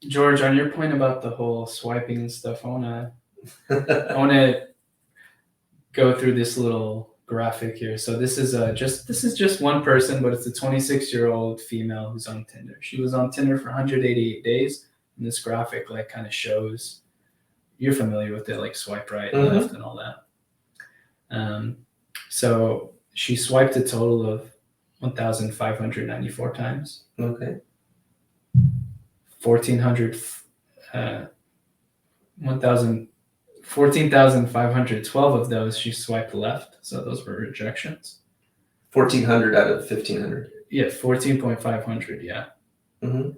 George, on your point about the whole swiping and stuff, I wanna go through this little graphic here. So this is just one person, but it's a 26-year-old female who's on Tinder. She was on Tinder for 188 days, and this graphic like kind of shows, you're familiar with it, like swipe right, left, and all that. So she swiped a total of 1,594 times. Okay. 1,400, 1,000 14,512 of those she swiped left, so those were rejections. 1,400 out of 1,500. Yeah, 14,500, yeah. Mm-hmm.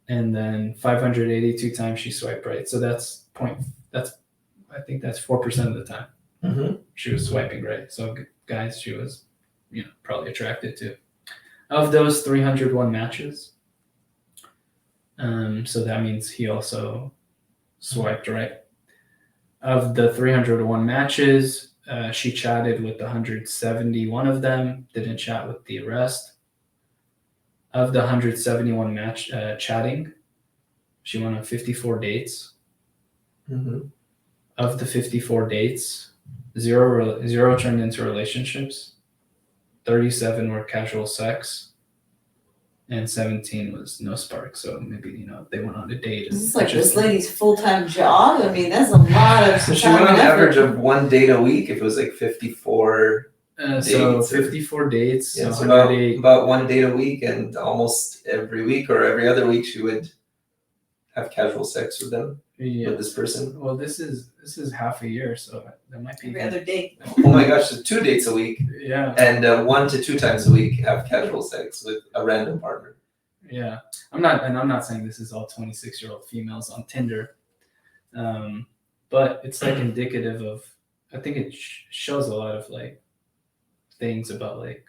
And then 582 times she swiped right. So I think that's 4% of the time she was swiping right. So guys, she was, probably attracted to. Of those 301 matches, so that means he also swiped right. Of the 301 matches, she chatted with 171 of them, didn't chat with the rest. Of the 171 chatting, she went on 54 dates. Of the 54 dates, zero turned into relationships, 37 were casual sex, and 17 was no spark. So maybe, they went on a date. Is this like this lady's full-time job? I mean, that's a lot of So she time went on and an effort. average of one date a week. If it was like 54. So dates, 54 dates. Yeah, so 108. about one date a week, and almost every week or every other week she would have casual sex with them, with this person. Well, this is half a year, so that might be Every other day. Oh my gosh, so 2 dates a week, Yeah, and 1 to 2 times a week have casual sex with a random partner. yeah. I'm not saying this is all 26-year-old females on Tinder, but it's like indicative of. I think it shows a lot of like things about like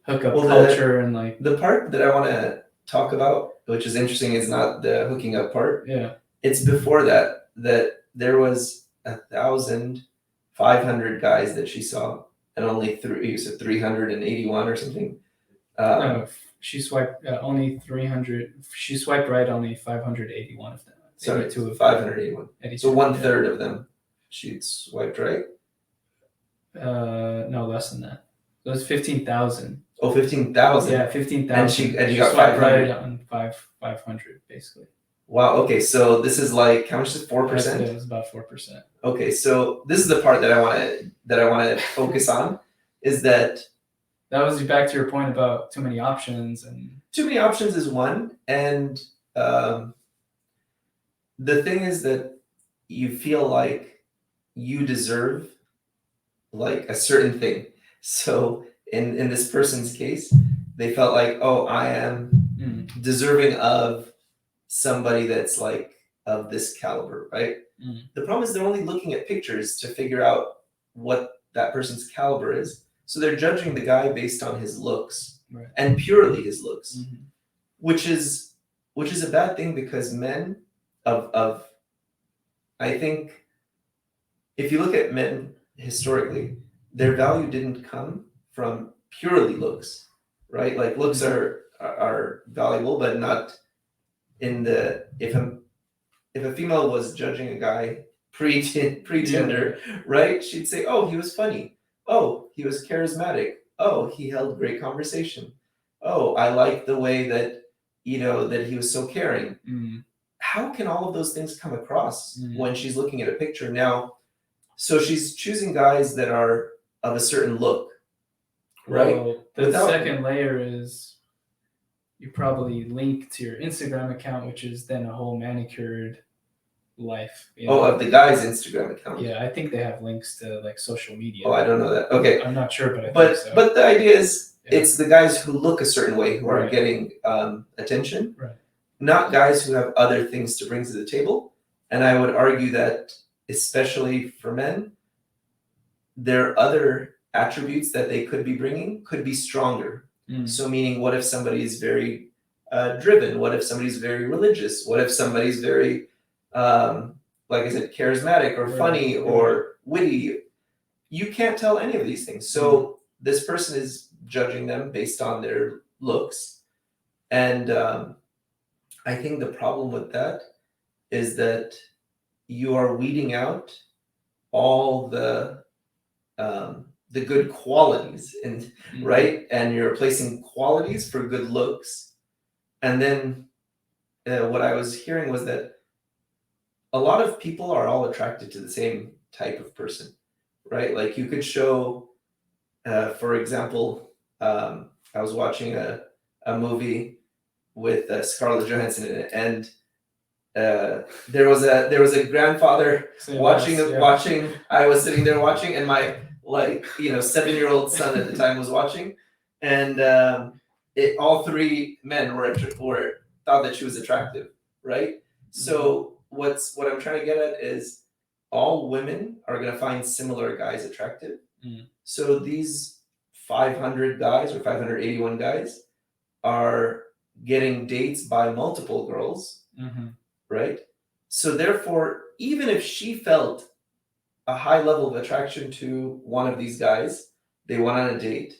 hookup culture and like the part that I want to talk about, which is interesting, is not the hooking up part. Yeah. It's before that there was 1,500 guys that she saw, and only 381 or something. No, she swiped only 300. She swiped right only 581 of them. Sorry, 581. So 1/3 of them she'd swiped right. No, less than that. It was 15,000. Oh, 15,000. Yeah, 15,000. And she got swiped 500. right on 500 basically. Wow. Okay, so this is like, how much is 4%? It was about 4%. Okay, so this is the part that I want to focus on, is that was back to your point about too many options. And too many options is one, and the thing is that you feel like you deserve like a certain thing. So in this person's case, they felt like, oh, I am deserving of somebody that's like of this caliber, right? The problem is they're only looking at pictures to figure out what that person's caliber is. So they're judging the guy based on his looks, right, and purely his looks, which is a bad thing, because men of I think if you look at men historically, their value didn't come from purely looks, right? Like looks are valuable, but not in the if a female was judging a guy pre-Tinder, right? She'd say, oh, he was funny. Oh, he was charismatic. Oh, he held great conversation. Oh, I like the way that, that he was so caring. How can all of those things come across when she's looking at a picture now? So she's choosing guys that are of a certain look, right? Well, the second layer is you probably link to your Instagram account, which is then a whole manicured life. Of the guy's Instagram account. Yeah, I think they have links to like social media. Oh, I don't know that. Okay, I'm not sure, but I think so. But the idea is, it's the guys who look a certain way who are getting attention, right, not guys who have other things to bring to the table. And I would argue that, especially for men, their other attributes that they could be bringing could be stronger. So meaning, what if somebody is very driven? What if somebody's very religious? What if somebody's very, like I said, charismatic or funny or witty? You can't tell any of these things. So this person is judging them based on their looks. And I think the problem with that is that you are weeding out all the good qualities, and right, and you're replacing qualities for good looks. And then what I was hearing was that a lot of people are all attracted to the same type of person, right? Like you could show, for example, I was watching a movie with Scarlett Johansson in it, and there was a grandfather watching. I was sitting there watching, and my 7-year-old son at the time was watching, and all three men were thought that she was attractive, right? So what I'm trying to get at is all women are going to find similar guys attractive. So these 500 guys or 581 guys are getting dates by multiple girls, right? So therefore, even if she felt a high level of attraction to one of these guys, they went on a date,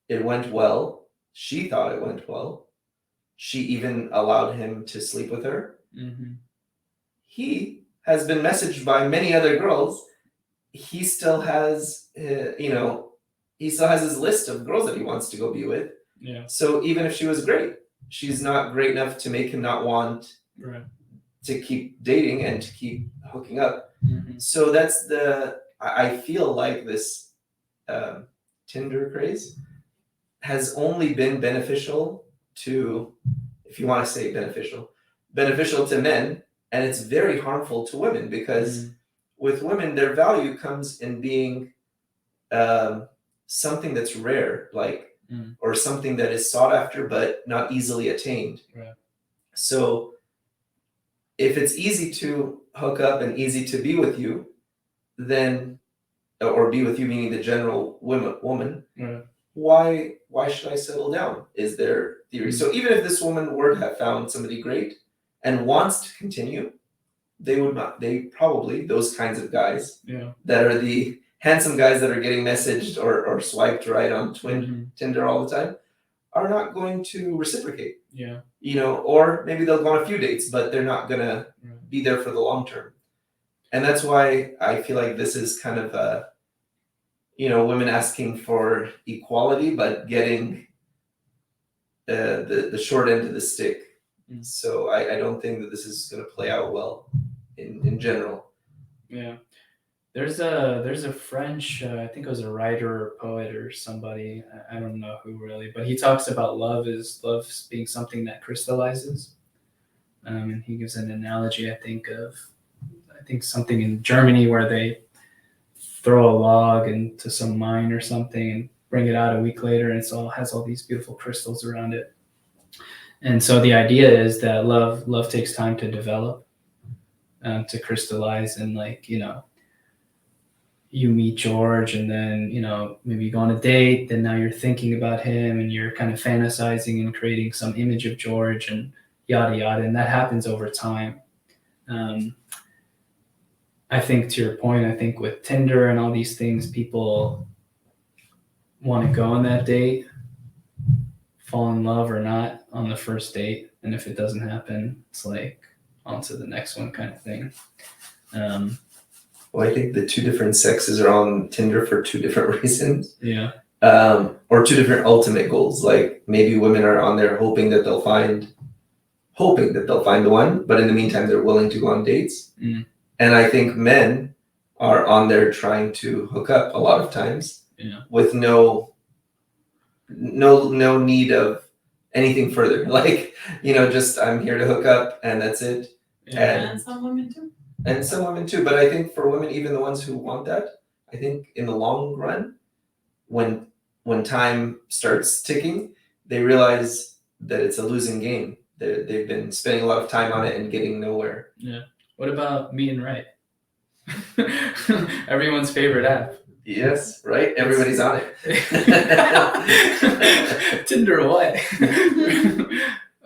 it went well, she thought it went well, she even allowed him to sleep with her. He has been messaged by many other girls. He still has he still has his list of girls that he wants to go be with. So even if she was great, she's not great enough to make him not want to keep dating and to keep hooking up. So that's I feel like this Tinder craze has only been beneficial to, if you want to say beneficial to men, and it's very harmful to women, because with women, their value comes in being something that's rare, or something that is sought after but not easily attained. So if it's easy to hook up and easy to be with you, then, or be with you meaning the general woman, why should I settle down, is their theory. So even if this woman were to have found somebody great and wants to continue, they probably, those kinds of guys that are the handsome guys that are getting messaged or swiped right on Tinder all the time, are not going to reciprocate. Or maybe they'll go on a few dates, but they're not gonna be there for the long term. And that's why I feel like this is kind of women asking for equality but getting the short end of the stick. So I don't think that this is going to play out well in general. There's a French, I think it was a writer or poet or somebody, I don't know who really, but he talks about love being something that crystallizes. And he gives an analogy, I think something in Germany where they throw a log into some mine or something and bring it out a week later, and has all these beautiful crystals around it. And so the idea is that love takes time to develop, to crystallize, and you meet George, and then maybe you go on a date, then now you're thinking about him and you're kind of fantasizing and creating some image of George and yada yada, and that happens over time. I think, to your point, I think with Tinder and all these things, people want to go on that date, fall in love or not on the first date, and if it doesn't happen, it's like on to the next one kind of thing. Well, I think the two different sexes are on Tinder for two different reasons. Or two different ultimate goals. Like maybe women are on there hoping that they'll find the one, but in the meantime, they're willing to go on dates. And I think men are on there trying to hook up a lot of times with no need of anything further. Just I'm here to hook up and that's it. And some women too. And some women too. But I think for women, even the ones who want that, I think in the long run, when time starts ticking, they realize that it's a losing game. They've been spending a lot of time on it and getting nowhere. What about Meet and Right? Everyone's favorite app. Yes, right? Everybody's on it. Tinder what?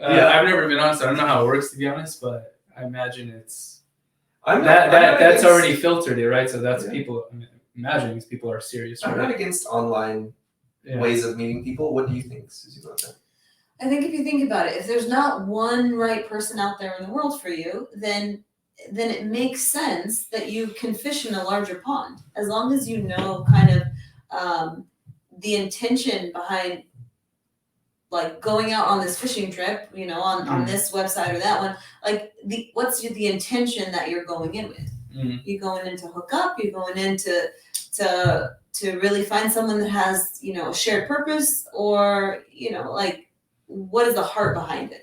I've never been on, so I don't know how it works, to be honest, but I imagine that's already filtered it, right? So that's people, I'm imagining these people are serious. I'm not against online ways of meeting people. What do you think, Susie, about that? I think if you think about it, if there's not one right person out there in the world for you, then it makes sense that you can fish in a larger pond, as long as you know kind of the intention behind like going out on this fishing trip, you know, on this website or that one, like what's the intention that you're going in with? You're going in to hook up, you're going in to really find someone that has, you know, a shared purpose, or, you know, like what is the heart behind it?